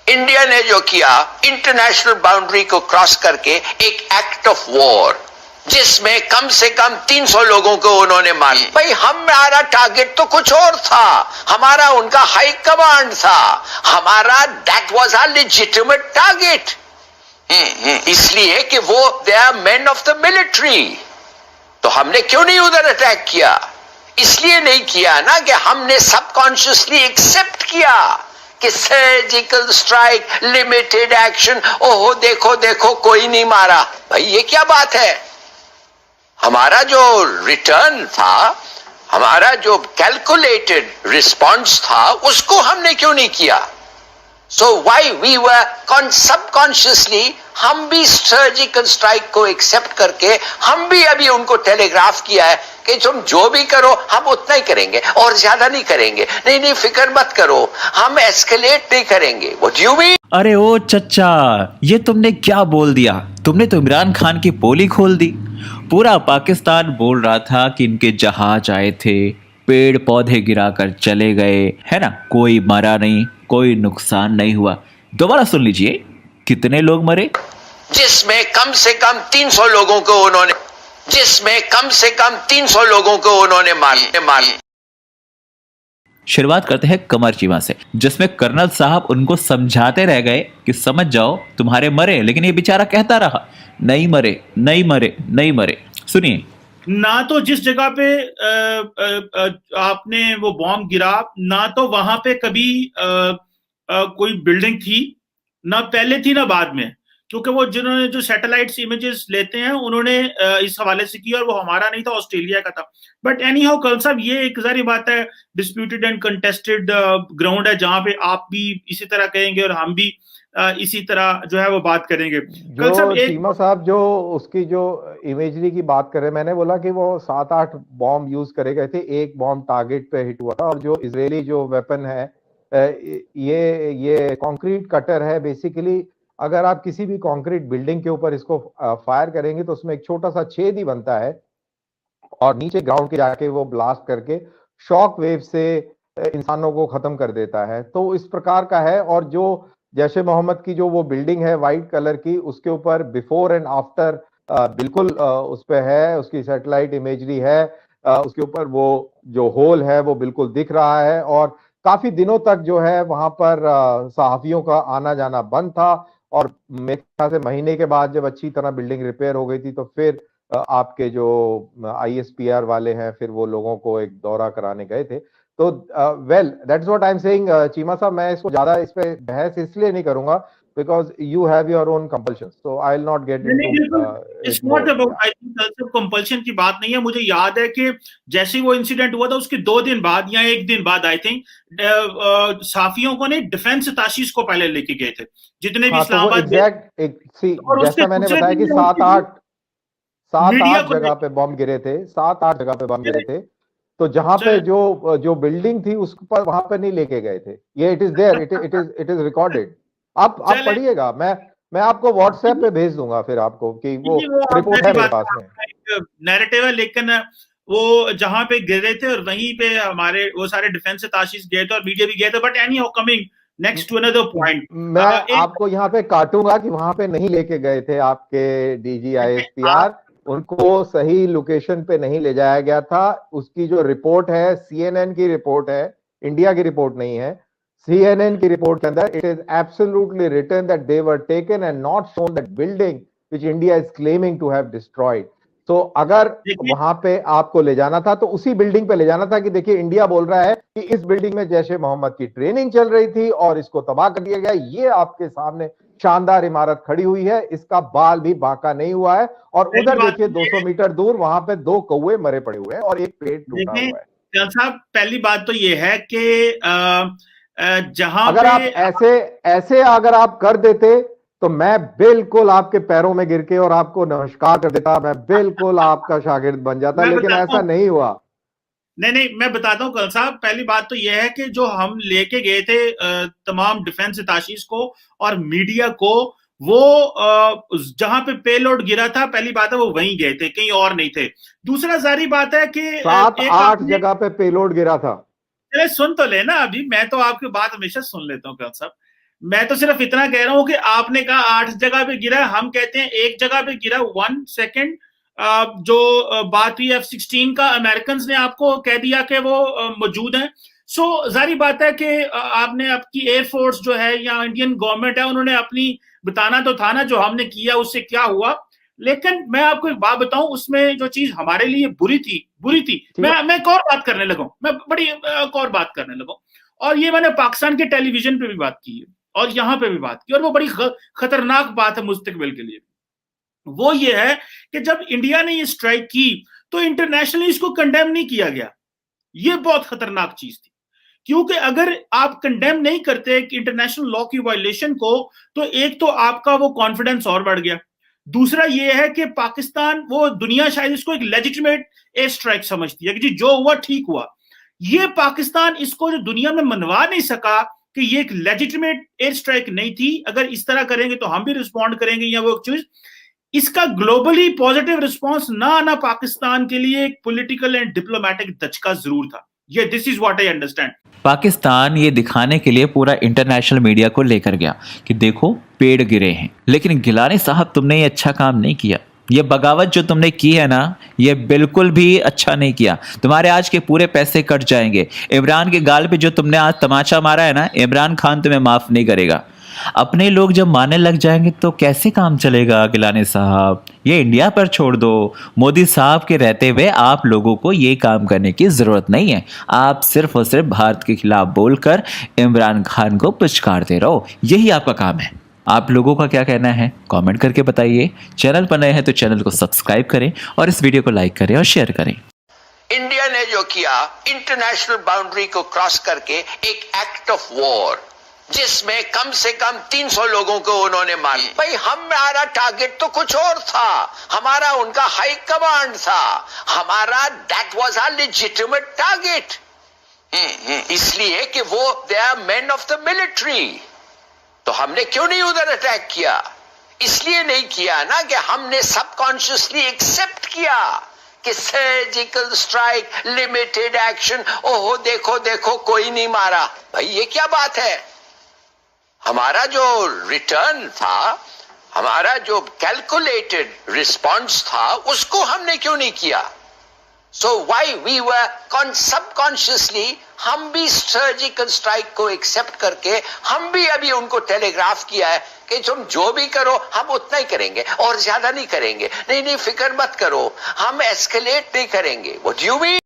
India ने जो किया इंटरनेशनल बाउंड्री को क्रॉस करके एक एक्ट ऑफ वॉर, जिसमें कम से कम 300 लोगों को उन्होंने मारा। भाई हमारा टारगेट तो कुछ और था, हमारा उनका हाई कमांड था, हमारा that was our legitimate target. इसलिए कि वो they are men of the military. तो हमने क्यों नहीं उधर अटैक किया? इसलिए नहीं किया ना कि हमने सबकॉन्शियसली एक्सेप्ट किया कि सर्जिकल स्ट्राइक, लिमिटेड एक्शन, ओहो देखो देखो कोई नहीं मारा। भाई ये क्या बात है? हमारा जो रिटर्न था, हमारा जो कैलकुलेटेड रिस्पॉन्स था, उसको हमने क्यों नहीं किया? सो वाई वी वर सबकॉन्शियसली, हम भी सर्जिकल स्ट्राइक को एक्सेप्ट करके हम भी अभी उनको टेलीग्राफ किया है कि तुम जो भी करो हम उतना ही करेंगे और ज्यादा नहीं करेंगे। नहीं नहीं फिक्र मत करो, हम एस्केलेट नहीं करेंगे। What you mean? अरे ओ चच्चा, ये तुमने क्या बोल दिया? तुमने तो इमरान खान की पोली खोल दी। पूरा पाकिस्तान बोल रहा था कि इनके जहाज आए थे, पेड़ पौधे गिराकर चले गए, है ना, कोई मरा नहीं, कोई नुकसान नहीं हुआ। दोबारा सुन लीजिए, कितने लोग मरे? जिसमें कम से कम 300 लोगों को उन्होंने मार। शुरुआत करते हैं कमर चीमा से, जिसमें कर्नल साहब उनको समझाते रह गए कि समझ जाओ तुम्हारे मरे, लेकिन ये बेचारा कहता रहा नहीं मरे, नहीं मरे, नहीं मरे। सुनिए। ना तो जिस जगह पे आपने वो बॉम्ब गिरा, ना तो वहां पे कभी कोई बिल्डिंग थी, ना पहले थी ना बाद में, क्योंकि वो जिन्होंने जो सैटेलाइट्स इमेजेस लेते हैं उन्होंने इस हवाले से किया और वो हमारा नहीं था, ऑस्ट्रेलिया का था। बट एनी हाउ कर्नल साहब, ये एक जारी बात है, डिस्प्यूटेड एंड कंटेस्टेड ग्राउंड है जहां पे आप भी इसी तरह कहेंगे और हम भी इसी तरह जो है वो बात करेंगे। जो चीमा साहब जो उसकी जो इमेजरी की बात कर रहे हैं, मैंने बोला कि वो 7-8 बॉम्ब यूज करे गए थे, एक बॉम्ब टारगेट पे हिट हुआ था। और जो इजरायली जो वेपन है, ये कंक्रीट कटर है बेसिकली। अगर आप किसी भी कंक्रीट बिल्डिंग के ऊपर इसको फायर करेंगे तो उसमें एक छोटा सा छेद ही बनता है और नीचे ग्राउंड के जाके वो ब्लास्ट करके शॉक वेव से इंसानों को खत्म कर देता है। तो इस प्रकार का है। और जो जैश ए मोहम्मद की जो वो बिल्डिंग है व्हाइट कलर की, उसके ऊपर बिफोर एंड आफ्टर बिल्कुल उस पे है, उसकी सैटेलाइट इमेजरी है, उसके ऊपर वो जो होल है वो बिल्कुल दिख रहा है। और काफी दिनों तक जो है वहां पर सहाफियों का आना जाना बंद था। और मेरे ख्याल से महीने के बाद जब अच्छी तरह बिल्डिंग रिपेयर हो गई थी तो फिर आपके जो ISPR वाले हैं फिर वो लोगों को एक दौरा कराने गए थे। तो well that's what I am saying. Cheema साहब, मैं इसको ज्यादा इस पे बहस इसलिए नहीं करूंगा because you have your own compulsion, so I will not get into its not about, I think compulsion की बात नहीं है। मुझे याद है कि जैसे ही वो इंसिडेंट हुआ था उसके 2 दिन बाद या 1 दिन बाद आई थिंक साफियों को ने डिफेंस ताशीश को पहले लेके गए थे, जितने भी इस्लामाबाद जैसा मैंने बताया कि 7-8 जगह पे बॉम्ब गिरे थे, 7-8 जगह पे बॉम्ब गिरे थे। तो जहां पे जो बिल्डिंग थी उस पर वहां पे नहीं लेके गए थे। ये it is there, it is recorded. आप पढ़िएगा, मैं आपको व्हाट्सएप पे भेज दूंगा फिर आपको कि वो रिपोर्ट है मेरे पास में। नैरेटिव है, लेकिन वो जहां पे गिरे थे और वहीं पे हमारे वो सारे डिफेंस ताशीश गए थे और मीडिया भी गए थे। But anyhow coming next to another point, मैं आपको यहाँ पे काटूंगा कि वहां पे नहीं लेके गए थे आपके DG ISPR, उनको सही लोकेशन पे नहीं ले जाया गया था। उसकी जो रिपोर्ट है CNN की रिपोर्ट है, इंडिया की रिपोर्ट नहीं है। CNN की रिपोर्ट के अंदर it is absolutely written that they were taken and not shown that building which India is claiming to have destroyed. तो अगर वहां पे आपको ले जाना था तो उसी बिल्डिंग पे ले जाना था कि देखिए इंडिया बोल रहा है कि इस बिल्डिंग में जैश ए मोहम्मद की ट्रेनिंग चल रही थी और इसको तबाह कर दिया गया। ये आपके सामने शानदार इमारत खड़ी हुई है, इसका बाल भी बांका नहीं हुआ है। और उधर देखिए 200 मीटर दूर वहां पे 2 कौवे मरे पड़े हुए हैं और एक पेड़ टूटा हुआ है। साहब, पहली बात तो ये है कि जहां अगर आप ऐसे अगर आप कर देते तो मैं बिल्कुल आपके पैरों में गिर के और आपको नमस्कार कर देता, मैं बिल्कुल आपका शागिर्द बन जाता, लेकिन ऐसा नहीं हुआ। नहीं, मैं बताता हूँ कर्नल साहब। पहली बात तो यह है कि जो हम लेके गए थे तमाम डिफेंस ताशीश को और मीडिया को, वो जहां पे पेलोड गिरा था, पहली बात है वो वहीं गए थे, कहीं और नहीं थे। दूसरा जारी बात है कि 7-8 जगह पे पेलोड गिरा था। चले सुन तो लेना, अभी मैं तो आपकी बात हमेशा सुन लेता हूँ कर्नल साहब। मैं तो सिर्फ इतना कह रहा हूं कि आपने कहा 8 जगह पे गिरा, हम कहते हैं एक जगह पे गिरा। 1 सेकेंड, जो बात हुई F-16 का, अमेरिकन ने आपको कह दिया कि वो मौजूद है। सो जारी बात है कि आपने आपकी एयरफोर्स जो है या इंडियन गवर्नमेंट है, उन्होंने अपनी बताना तो था ना जो हमने किया उससे क्या हुआ। लेकिन मैं आपको एक बात बताऊं, उसमें जो चीज हमारे लिए बुरी थी। मैं एक और बात करने लगा, मैं बड़ी एक और बात करने लगा, और ये मैंने पाकिस्तान के टेलीविजन पे भी बात की है और यहां पे भी बात की, और वो बड़ी खतरनाक बात है मुस्तकबिल के लिए। वो ये है कि जब इंडिया ने ये स्ट्राइक की तो इंटरनेशनली इसको कंडेम नहीं किया गया। ये बहुत खतरनाक चीज थी, क्योंकि अगर आप कंडेम नहीं करते इंटरनेशनल लॉ की वायलेशन को, तो एक तो आपका वो कॉन्फिडेंस और बढ़ गया। दूसरा ये है कि पाकिस्तान, वो दुनिया शायद इसको एक लेजिटिमेट एयर स्ट्राइक समझती है कि जी जो हुआ ठीक हुआ। ये पाकिस्तान इसको जो दुनिया में मनवा नहीं सका कि ये एक लेजिटिमेट एयर स्ट्राइक नहीं थी, अगर इस तरह करेंगे तो हम भी रिस्पॉन्ड करेंगे, या वो चीज, इसका ग्लोबली पॉजिटिव रिस्पॉन्स ना आना पाकिस्तान के लिए एक पॉलिटिकल एंड डिप्लोमेटिक दचका जरूर था। ये this is what I understand. Pakistan ये दिखाने के लिए पूरा इंटरनेशनल मीडिया को लेकर गया कि देखो पेड़ गिरे हैं, लेकिन गिलानी साहब तुमने ये अच्छा काम नहीं किया। ये बगावत जो तुमने की है ना, ये बिल्कुल भी अच्छा नहीं किया। तुम्हारे आज के पूरे पैसे कट जाएंगे। इमरान के गाल पे जो तुमने आज तमाचा मारा है ना, इमरान खान तुम्हें माफ नहीं करेगा। अपने लोग जब मारने लग जाएंगे तो कैसे काम चलेगा गिलानी साहब? ये इंडिया पर छोड़ दो। मोदी साहब के रहते हुए आप लोगों को ये काम करने की जरूरत नहीं है। आप सिर्फ और सिर्फ भारत के खिलाफ बोलकर इमरान खान को पुचकारते रहो, यही आपका काम है। आप लोगों का क्या कहना है कमेंट करके बताइए। चैनल पर नए हैं तो चैनल को सब्सक्राइब करें और इस वीडियो को लाइक करें और शेयर करें। इंडिया ने जो किया, इंटरनेशनल बाउंड्री को क्रॉस करके एक एक्ट ऑफ वॉर, जिसमें कम से कम 300 लोगों को उन्होंने मारा। भाई हमारा टारगेट तो कुछ और था, हमारा उनका हाई कमांड था, हमारा that was our legitimate target. इसलिए कि वो they are men of the military. तो हमने क्यों नहीं उधर अटैक किया? इसलिए नहीं किया ना कि हमने सबकॉन्शियसली एक्सेप्ट किया कि सर्जिकल स्ट्राइक, लिमिटेड एक्शन, ओहो देखो देखो कोई नहीं मारा। भाई ये क्या बात है? हमारा जो रिटर्न था, हमारा जो कैलकुलेटेड रिस्पॉन्स था, उसको हमने क्यों नहीं किया? So why we were subconsciously, हम भी सर्जिकल स्ट्राइक को एक्सेप्ट करके हम भी अभी उनको टेलीग्राफ किया है कि तुम जो भी करो हम उतना ही करेंगे और ज्यादा नहीं करेंगे। नहीं फिक्र मत करो, हम एस्केलेट नहीं करेंगे। What do you mean?